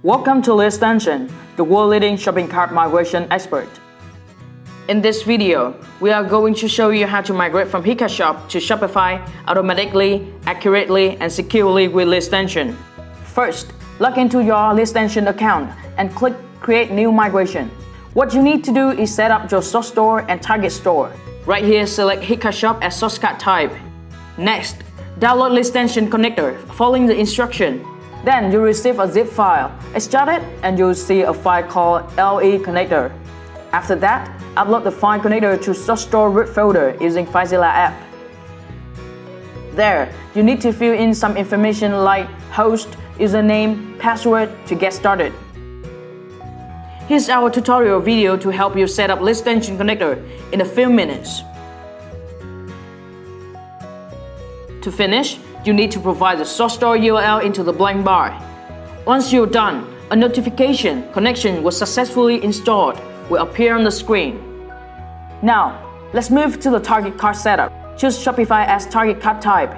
Welcome to LitExtension, the world-leading shopping cart migration expert. In this video, we are going to show you how to migrate from HikaShop to Shopify automatically, accurately, and securely with LitExtension. First, log into your LitExtension account and click Create New Migration. What you need to do is set up your source store and target store. Right here, select HikaShop as source cart type. Next, download LitExtension connector following the instruction. Then you'll receive a zip file. Extract it and you'll see a file called LE connector. After that, upload the file connector to source store root folder using FileZilla app. There, you need to fill in some information like host, username, password to get started. Here's our tutorial video to help you set up LitExtension connector in a few minutes. To finish, you need to provide the source store URL into the blank bar. Once you're done, a notification connection was successfully installed will appear on the screen. Now, let's move to the target cart setup. Choose Shopify as target cart type.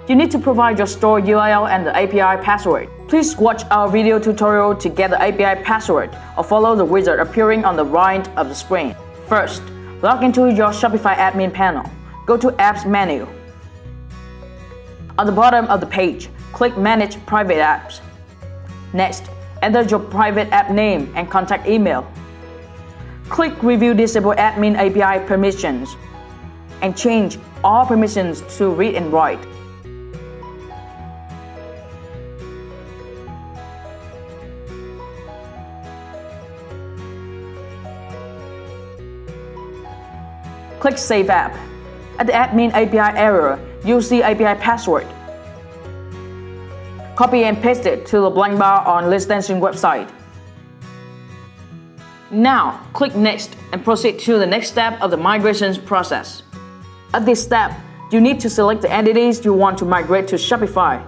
You need to provide your store URL and the API password. Please watch our video tutorial to get the API password or follow the wizard appearing on the right of the screen. First, log into your Shopify admin panel. Go to Apps menu. On the bottom of the page, click Manage Private Apps. Next, enter your private app name and contact email. Click Review Disable Admin API Permissions and change all permissions to read and write. Click Save App. At the Admin API error, you'll see API password. Copy and paste it to the blank bar on LitExtension website. Now, click Next and proceed to the next step of the migration process. At this step, you need to select the entities you want to migrate to Shopify.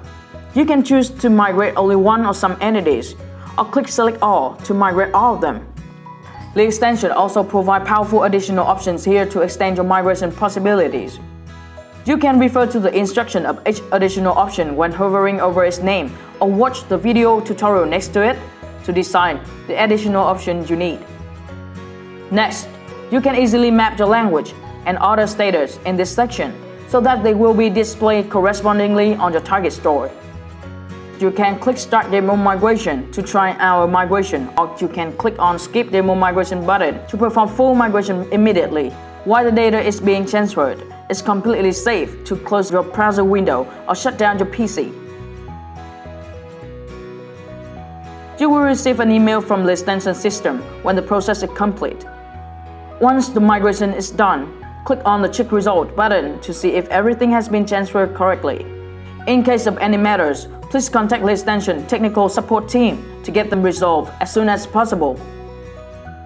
You can choose to migrate only one or some entities, or click Select All to migrate all of them. LitExtension also provides powerful additional options here to extend your migration possibilities. You can refer to the instruction of each additional option when hovering over its name, or watch the video tutorial next to it to decide the additional options you need. Next, you can easily map your language and order status in this section so that they will be displayed correspondingly on your target store. You can click Start Demo Migration to try our migration, or you can click on Skip Demo Migration button to perform full migration immediately. While the data is being transferred, it's completely safe to close your browser window or shut down your PC. You will receive an email from the LitExtension system when the process is complete. Once the migration is done, click on the Check Result button to see if everything has been transferred correctly. In case of any matters, please contact LitExtension technical support team to get them resolved as soon as possible.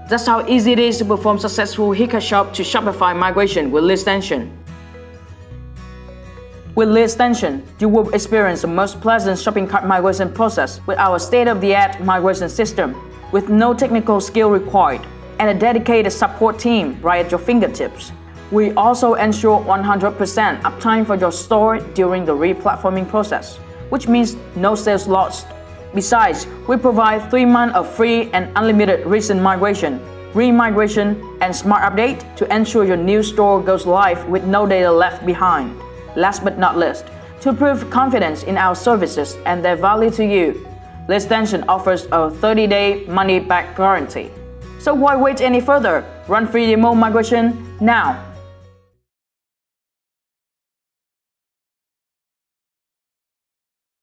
That's how easy it is to perform successful HikaShop to Shopify migration with LitExtension. With LitExtension, you will experience the most pleasant shopping cart migration process with our state-of-the-art migration system, with no technical skill required, and a dedicated support team right at your fingertips. We also ensure 100% uptime for your store during the re-platforming process, which means no sales lost. Besides, we provide 3 months of free and unlimited recent migration, re-migration, and smart update to ensure your new store goes live with no data left behind. Last but not least, to prove confidence in our services and their value to you, LitExtension offers a 30-day money-back guarantee. So why wait any further? Run free demo migration now!